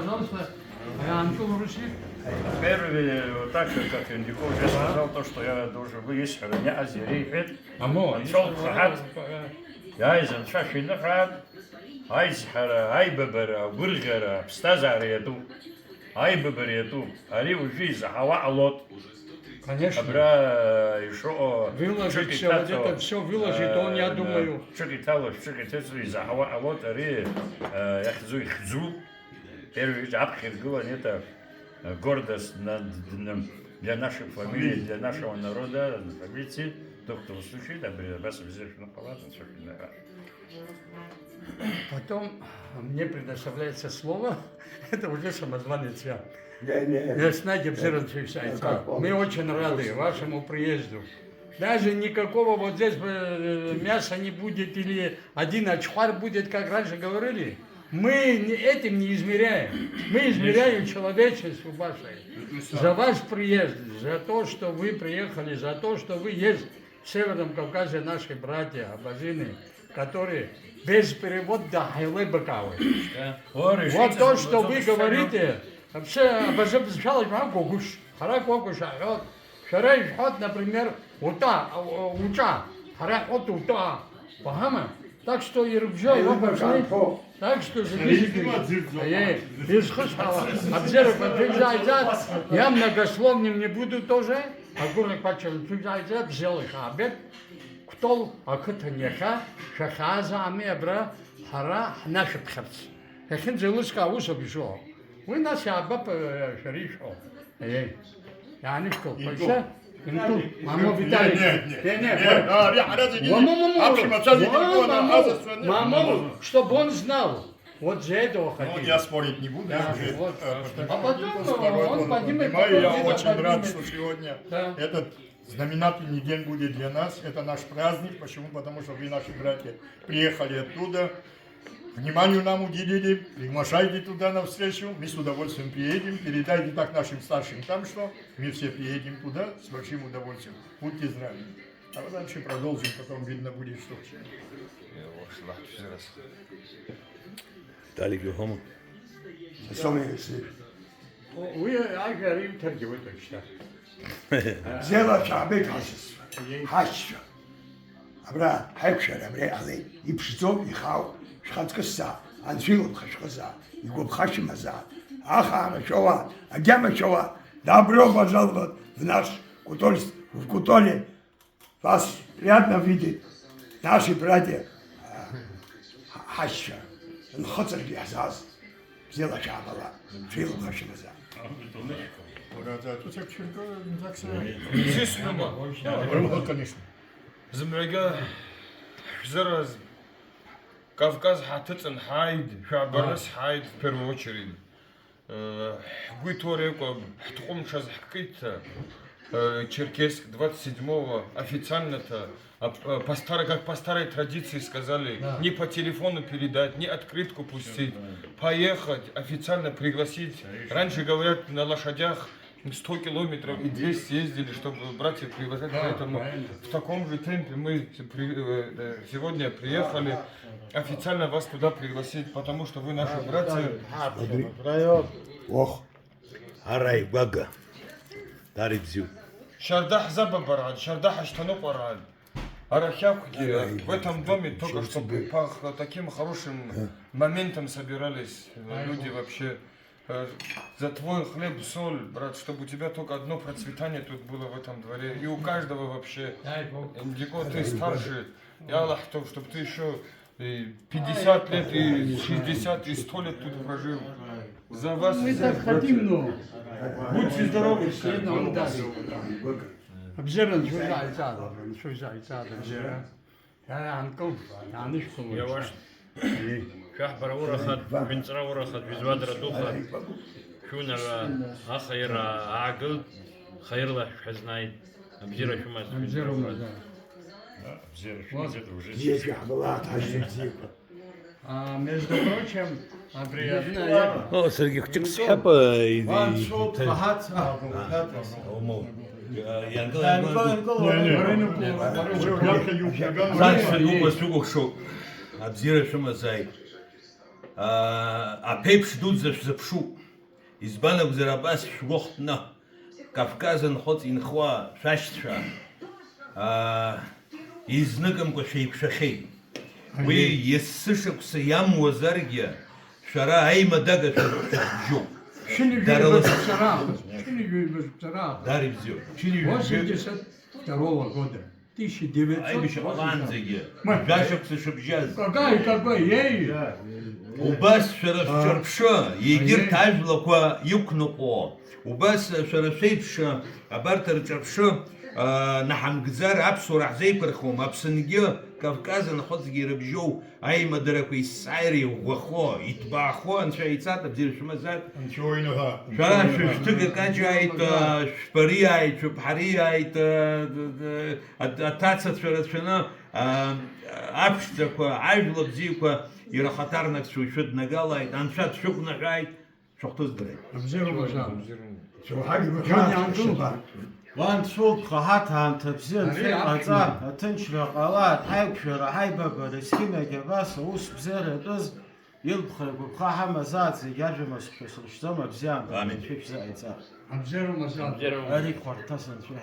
пожалуйста, Антон Русик. Первый, вот так, как Индиков уже сказал, то, что я должен выяснить, не азерий, Аншол Хахат, я из Аншаши Нахат, Айзхара, Айбабара, Бургара, Стазариету, Айбабариету, Али уже Захава Алот. Конечно. Еще Выложить все, вот это все выложить, он, я думаю. Чекитало, чекитецу из Захава Алот, Ари, я хзу, первый Абхиргула, это гордость для нашей фамилии, для нашего народа, фамилии, тот, кто услышит, вас обязательно палата, Потом мне предоставляется слово, это уже самозванец я. Я знаете, мы очень рады вашему приезду. Даже никакого вот здесь мяса не будет или один ачхар будет, как раньше говорили. Мы этим не измеряем. Мы измеряем человечество ваше. За ваш приезд, за то, что вы приехали, за то, что вы есть в Северном Кавказе наши братья, абазины, которые без перевода хайлы бакавы. Вот то, что вы говорите, вообще абазы сначала гогуш, харак гогуш, шарай ход, например, уча, харак от ута, пахама. Так что Ирбжа, так что я многословным не буду тоже, а горник почему взял их обед, кто акытанеха, шахаза амебра, хара наши пхерц. Я хин зелуска усобишо. Вы нас абаб шаришо. Я не что, пойса. Мамо Виталий. Мама, чтобы он знал. Вот за этого хотел. Ну, я спорить не буду. Да, уже, вот. потому А потом он поднимет. я очень рад, что сегодня этот знаменательный день будет для нас. Это наш праздник. Почему? Потому что вы, наши братья, приехали оттуда. Внимание нам уделили, приглашайте туда на встречу, мы с удовольствием приедем, передайте так нашим старшим там, что мы все приедем туда с большим удовольствием. Будьте здравы. А вот дальше продолжим, потом видно будет, что к чему. Далее Гюхома. Вы агарим тергивы точно. Зела шабет хасис. Хасча. Абра хайпшар абра али. Ипшзом ихау. Шхацкаса. Анфилом хашхаза. Его хашимаза. Аха шова. Агяма шова. Добро пожаловать в наш кутольство, в Кутоле. Вас приятно видеть. Наши братья. Хасча. الخطر الإحساس زي لا شعب الله في الخشم ذا. Конечно. Земляга зараз Кавказ хатыцын хайд, шабарас хайд в первую очередь. Гуйтореко, Хтхум Шазхкит, Черкесск 27-го официально-то, как по старой традиции сказали, не по телефону передать, не открытку пустить, поехать, официально пригласить. Раньше, говорят, на лошадях 100 километров и 200 ездили, чтобы братьев приглашать. Поэтому в таком же темпе мы сегодня приехали официально вас туда пригласить, потому что вы наши братья. Ох, Арай Гага. Дарибзю. Шардах Забабарад, Шардах Аштанопарад. Арахявки в этом доме только что по таким хорошим моментам собирались люди вообще. За твой хлеб, соль, брат, чтобы у тебя только одно процветание тут было в этом дворе. И у каждого вообще. Индико, ты старше. Я Аллах, чтобы ты еще 50 лет, и 60, и 100 лет тут прожил. За вас. Мы так хотим, но. Будьте здоровы. Он даст. Обзерен, что за обзерен. Я анком, я не школу. Я ваш. شح برورخد من تراورخد بزوادر دوخد شون آخر عقل خير له حزناي أبزير شو ما Обзеру, да. Обзир, это уже Есть была тащить. А между прочим, приятно. О, Сергей, хочешь схапа и Обзира Шумазай. аԥеиԥш дуӡӡа шәзыԥшуп. Избан акәзар абас шәгәыхәтәны, Кавказ анхәыҵ инхуа шәашьцәа, изныкымкәа шәеиқәшәахьеит. Уи есышықәса иамуазаргьы, шәара аимадага шәахбжьоуп. Дара ибзиоуп. 82 года. 1900. Жәашықәса шәыбжьаз. Какой, ей! Убас шәара шәҿырԥшы, егьырҭ ажәлақәа иқәныҟәо, убас шәара шәеиԥш абарҭ рҿырԥшы наҳамгӡар аԥсуара ҳзеиқәырхуам, Аԥсынгьы Кавказ анхәыҵгьы ирыбжьоу аимадарақәа есааира иӷәӷәахо, иҭбаахо анцәа иҵат, абзиара шәымазар. Ничего иного. Шәара шәышәҭыгакаҷааит, шәпариааит, шәыԥҳариааит, аҭацацәа рацәаны аԥшӡақәа, ажәла бзиақәа ирахаҭарнакцәо ишәыднагалааит, анцәа дшәықәнаҳәааит, шәахәҭыздырааит. Ван цәоуп ҳаҭаамҭа бзиа ҟаҵа, аҭынчра ҟалааит, ҳаиқәшәара, ҳаибабара, есқьынагь абас аус бзиара атәыз илԥхара гәыԥха ҳамазааит зегьы ажәамашәқәа срышьӡом абзиаамҭа, шәышәзааиҵа. Ари хәарҭас анцәа